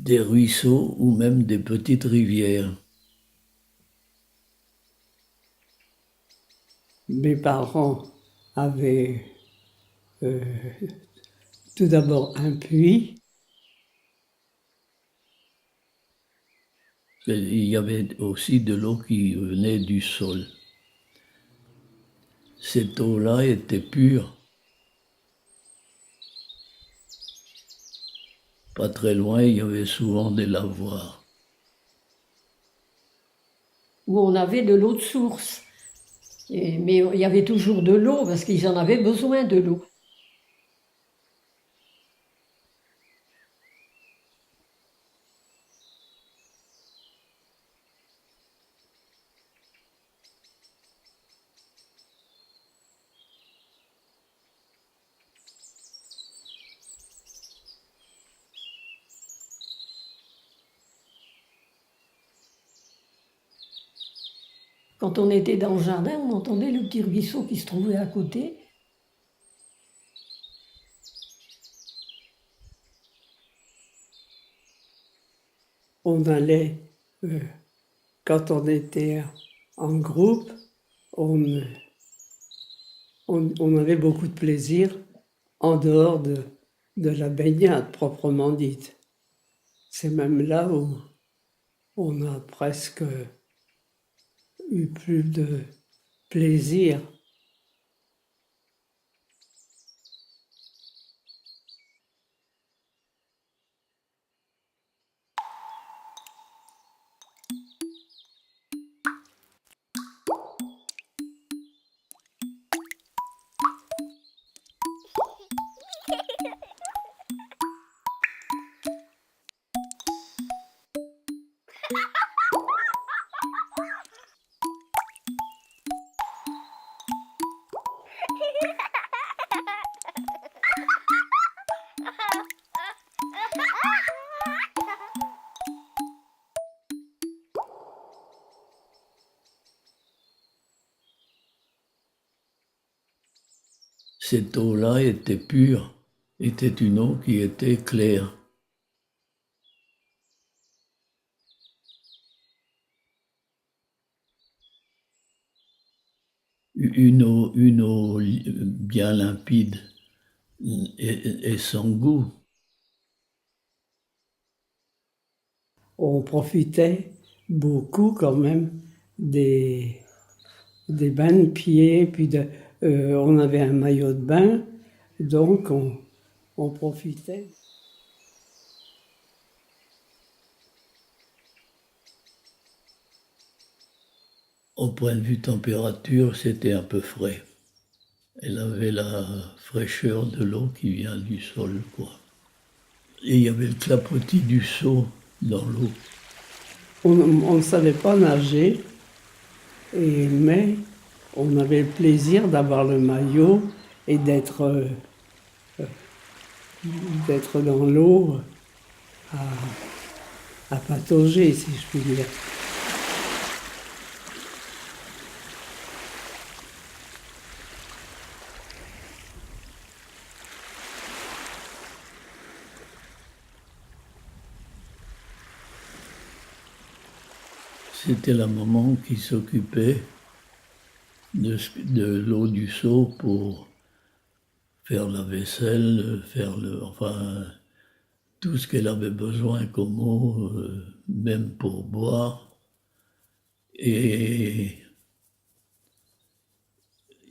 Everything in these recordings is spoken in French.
des ruisseaux ou même des petites rivières. Mes parents avaient euh, tout d'abord un puits. Et il y avait aussi de l'eau qui venait du sol. Cette eau-là était pure. Pas très loin, il y avait souvent des lavoirs. où on avait de l'eau de source. Mais il y avait toujours de l'eau parce qu'ils en avaient besoin de l'eau. Quand on était dans le jardin, on entendait le petit ruisseau qui se trouvait à côté. On allait, quand on était en groupe, on, on avait beaucoup de plaisir en dehors de la baignade proprement dite. C'est même là où on a presque eu plus de plaisir. Cette eau-là était pure, était une eau qui était claire. Une eau bien limpide et sans goût. On profitait beaucoup quand même des, des bains de pieds, puis on avait un maillot de bain, donc on profitait. Au point de vue température, c'était un peu frais. Elle avait la fraîcheur de l'eau qui vient du sol, quoi. Et il y avait le clapotis du seau dans l'eau. On ne savait pas nager, mais on avait le plaisir d'avoir le maillot et d'être dans l'eau à patauger, si je puis dire. C'était la maman qui s'occupait de l'eau du seau pour faire la vaisselle, enfin, tout ce qu'elle avait besoin comme eau, même pour boire. Et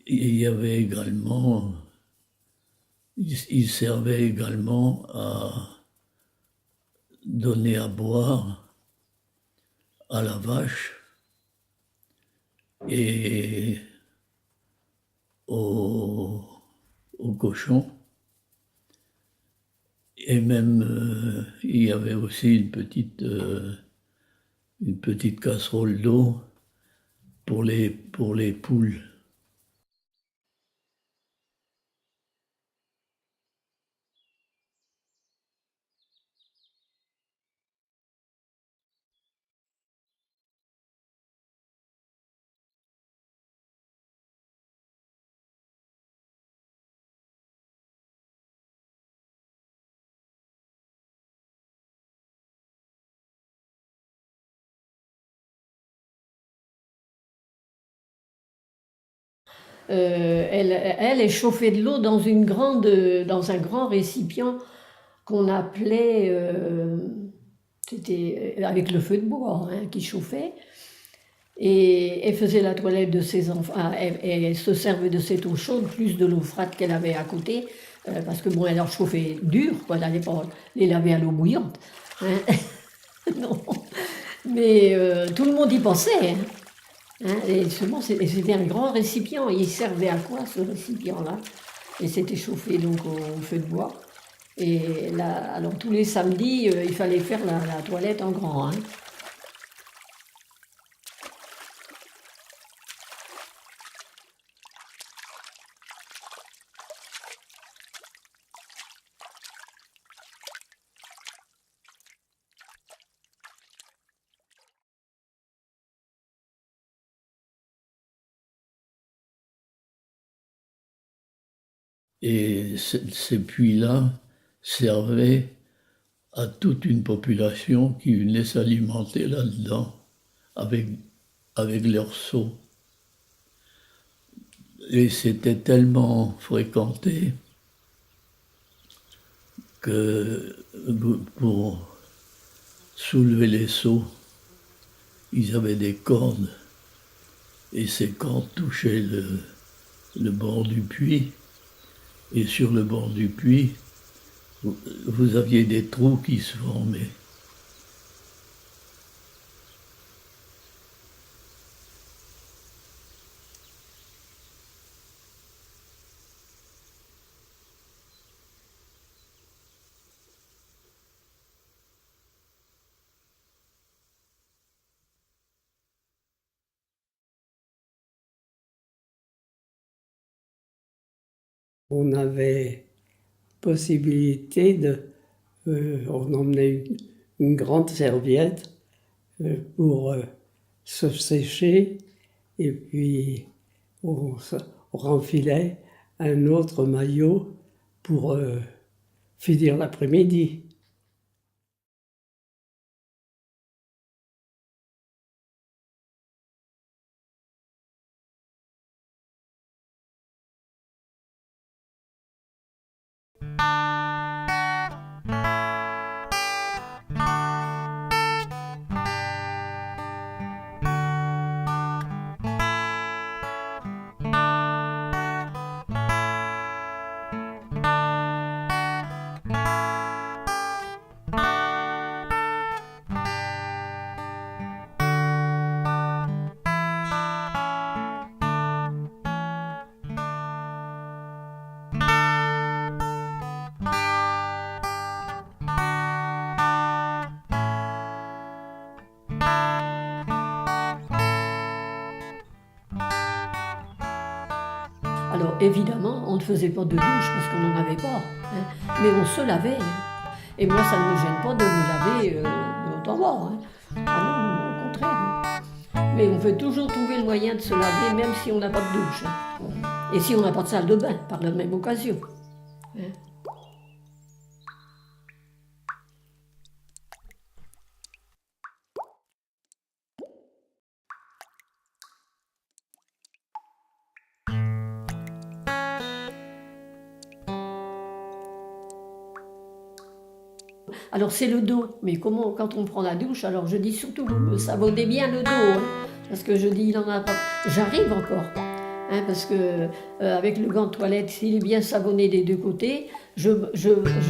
il y avait également, il servait également à donner à boire à la vache et au, au cochon. Et même, il y avait aussi une petite casserole d'eau pour les poules. elle chauffait de l'eau dans un grand récipient qu'on appelait, c'était avec le feu de bois hein, qui chauffait. Et elle faisait la toilette de ses enfants. Elle se servait de cette eau chaude, plus de l'eau froide qu'elle avait à côté, parce que bon, elle leur chauffait dur, quoi, elle n'allait pas les laver à l'eau bouillante. Hein. Non. Mais tout le monde y pensait. Hein. Hein, et seulement, c'était un grand récipient. Il servait à quoi, ce récipient-là? Et c'était chauffé donc au feu de bois. Et là, alors tous les samedis, il fallait faire la toilette en grand. Hein. Et ces puits-là servaient à toute une population qui venait s'alimenter là-dedans avec leurs seaux. Et c'était tellement fréquenté que pour soulever les seaux, ils avaient des cordes. Et ces cordes touchaient le bord du puits. Et sur le bord du puits, vous aviez des trous qui se formaient. On avait possibilité on emmenait une grande serviette pour se sécher et puis on renfilait un autre maillot pour finir l'après-midi. Alors évidemment, on ne faisait pas de douche parce qu'on n'en avait pas, hein, mais on se lavait. Hein. Et moi, ça ne me gêne pas de me laver de haut en bas. Hein. Ah non, au contraire. Hein. Mais on peut toujours trouver le moyen de se laver, même si on n'a pas de douche. Hein. Et si on n'a pas de salle de bain, par la même occasion. Hein. Alors c'est le dos, mais comment quand on prend la douche, alors je dis surtout vous me savonnez bien le dos, hein, parce que je dis il en a pas. J'arrive encore, hein, parce que avec le gant de toilette, s'il est bien savonné des deux côtés, je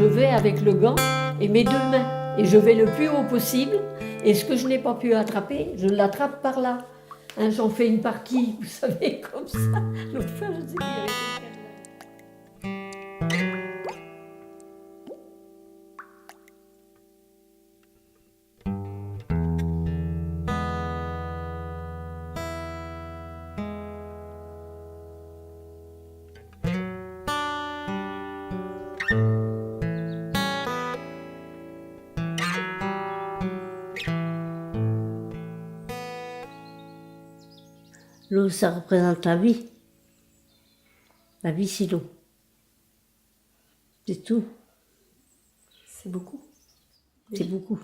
vais avec le gant et mes deux mains, et je vais le plus haut possible, et ce que je n'ai pas pu attraper, je l'attrape par là. Hein, j'en fais une partie, vous savez, comme ça. L'autre fois, je sais pas, L'eau, ça représente la vie. La vie, c'est l'eau. C'est tout. c'est beaucoup. C'est beaucoup.